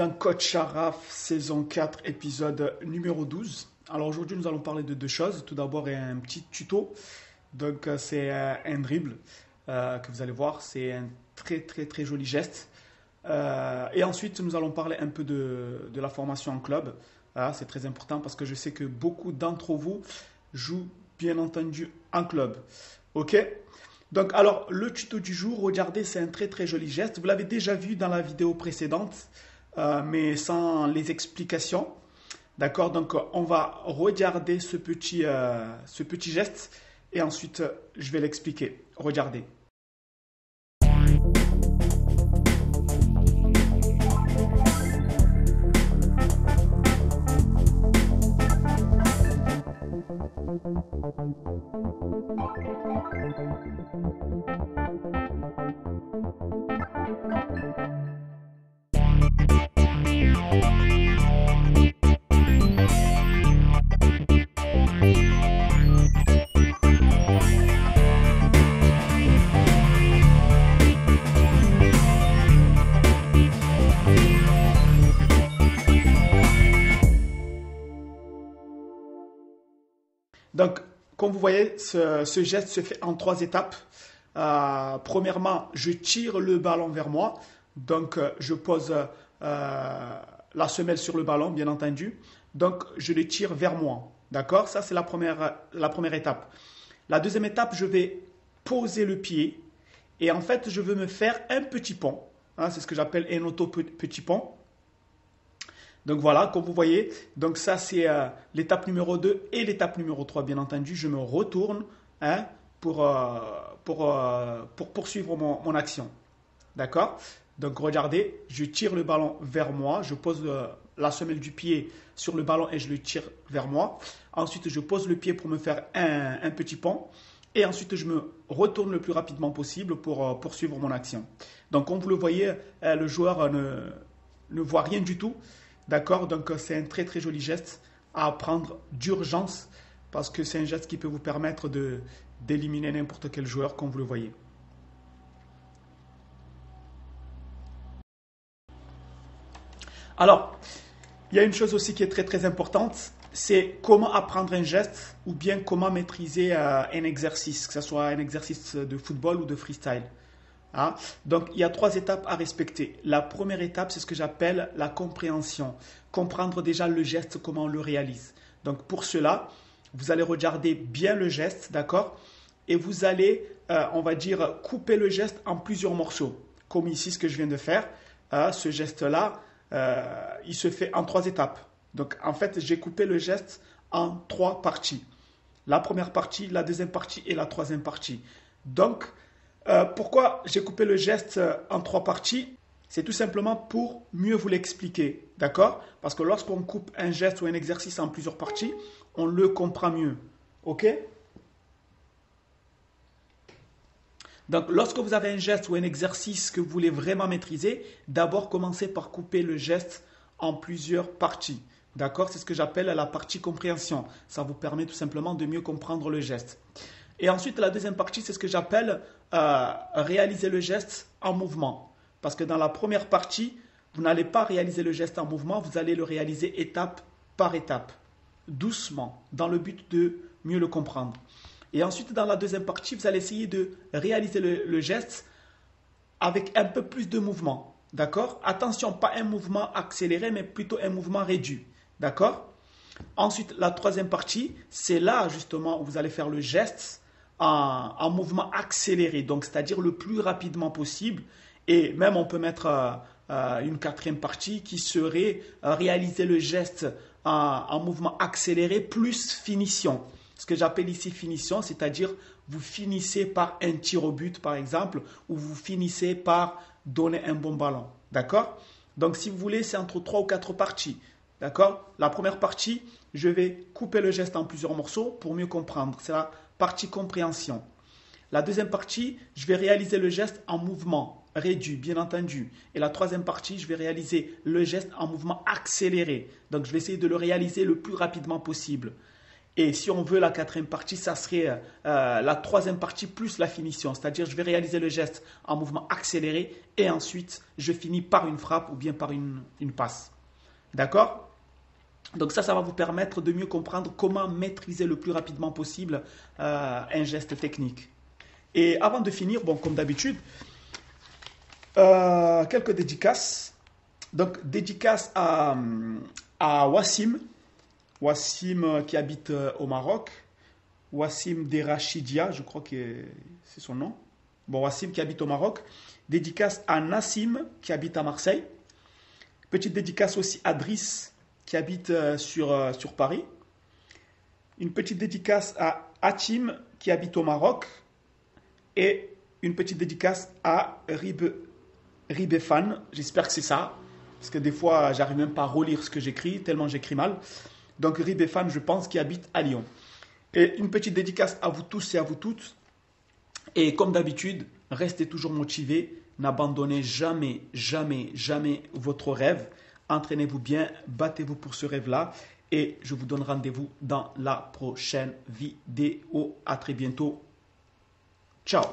dans Coach Araf, saison 4, épisode numéro 12. Alors aujourd'hui, nous allons parler de deux choses. Tout d'abord, un petit tuto. Donc, c'est un dribble que vous allez voir. C'est un très joli geste. Et ensuite, nous allons parler un peu de la formation en club. C'est très important parce que je sais que beaucoup d'entre vous jouent bien entendu en club. Ok? Donc, alors, le tuto du jour, regardez, c'est un très joli geste. Vous l'avez déjà vu dans la vidéo précédente, mais sans les explications. D'accord? Donc, on va regarder ce petit geste et ensuite, je vais l'expliquer. Regardez. Donc, comme vous voyez, ce geste se fait en 3 étapes. Premièrement, je tire le ballon vers moi. Donc, je pose la semelle sur le ballon, bien entendu. Donc, je le tire vers moi. D'accord? Ça, c'est la première étape. La deuxième étape, je vais poser le pied. Et en fait, je veux me faire un petit pont. C'est ce que j'appelle un auto-petit pont. Donc voilà, comme vous voyez, donc ça c'est l'étape numéro 2 et l'étape numéro 3, bien entendu. Je me retourne pour poursuivre mon action. D'accord? Donc regardez, je tire le ballon vers moi, je pose la semelle du pied sur le ballon et je le tire vers moi. Ensuite, je pose le pied pour me faire un petit pont. Et ensuite, je me retourne le plus rapidement possible pour poursuivre mon action. Donc comme vous le voyez, le joueur ne voit rien du tout. D'accord? Donc, c'est un très joli geste à apprendre d'urgence parce que c'est un geste qui peut vous permettre d'éliminer n'importe quel joueur, comme vous le voyez. Alors, il y a une chose aussi qui est très importante, c'est comment apprendre un geste ou bien comment maîtriser un exercice, que ce soit un exercice de football ou de freestyle. Donc, il y a 3 étapes à respecter. La première étape, c'est ce que j'appelle la compréhension. Comprendre déjà le geste, comment on le réalise. Donc, pour cela, vous allez regarder bien le geste, d'accord? Et vous allez, on va dire, couper le geste en plusieurs morceaux. Comme ici, ce que je viens de faire. Ce geste-là, il se fait en 3 étapes. Donc, en fait, j'ai coupé le geste en 3 parties. La première partie, la deuxième partie et la troisième partie. Donc, pourquoi j'ai coupé le geste en 3 parties? C'est tout simplement pour mieux vous l'expliquer, d'accord? Parce que lorsqu'on coupe un geste ou un exercice en plusieurs parties, on le comprend mieux, ok? Donc, lorsque vous avez un geste ou un exercice que vous voulez vraiment maîtriser, d'abord commencez par couper le geste en plusieurs parties, d'accord? C'est ce que j'appelle la partie compréhension. Ça vous permet tout simplement de mieux comprendre le geste. Et ensuite, la deuxième partie, c'est ce que j'appelle réaliser le geste en mouvement. Parce que dans la première partie, vous n'allez pas réaliser le geste en mouvement, vous allez le réaliser étape par étape, doucement, dans le but de mieux le comprendre. Et ensuite, dans la deuxième partie, vous allez essayer de réaliser le geste avec un peu plus de mouvement. D'accord? Attention, pas un mouvement accéléré, mais plutôt un mouvement réduit. D'accord? Ensuite, la troisième partie, c'est là justement où vous allez faire le geste en mouvement accéléré, donc c'est-à-dire le plus rapidement possible. Et même on peut mettre une 4e partie qui serait réaliser le geste en mouvement accéléré plus finition. Ce que j'appelle ici finition, c'est-à-dire vous finissez par un tir au but par exemple, ou vous finissez par donner un bon ballon. D'accord? Donc si vous voulez, c'est entre 3 ou 4 parties. D'accord? La première partie, je vais couper le geste en plusieurs morceaux pour mieux comprendre. C'est la partie compréhension. La deuxième partie, je vais réaliser le geste en mouvement réduit, bien entendu. Et la troisième partie, je vais réaliser le geste en mouvement accéléré. Donc, je vais essayer de le réaliser le plus rapidement possible. Et si on veut la quatrième partie, ça serait la troisième partie plus la finition. C'est-à-dire, je vais réaliser le geste en mouvement accéléré et ensuite, je finis par une frappe ou bien par une passe. D'accord? Donc ça va vous permettre de mieux comprendre comment maîtriser le plus rapidement possible un geste technique. Et avant de finir, bon, comme d'habitude, quelques dédicaces. Donc, dédicace à Wassim. Wassim qui habite au Maroc. Wassim Derachidia, je crois que c'est son nom. Bon, Wassim qui habite au Maroc. Dédicace à Nassim qui habite à Marseille. Petite dédicace aussi à Driss qui habite sur Paris. Une petite dédicace à Hatim qui habite au Maroc. Et une petite dédicace à Ribefan, j'espère que c'est ça, parce que des fois, j'arrive même pas à relire ce que j'écris, tellement j'écris mal. Donc Ribefan, je pense, qui habite à Lyon. Et une petite dédicace à vous tous et à vous toutes. Et comme d'habitude, restez toujours motivés, n'abandonnez jamais, jamais, jamais votre rêve. Entraînez-vous bien, battez-vous pour ce rêve-là. Et je vous donne rendez-vous dans la prochaine vidéo. À très bientôt. Ciao.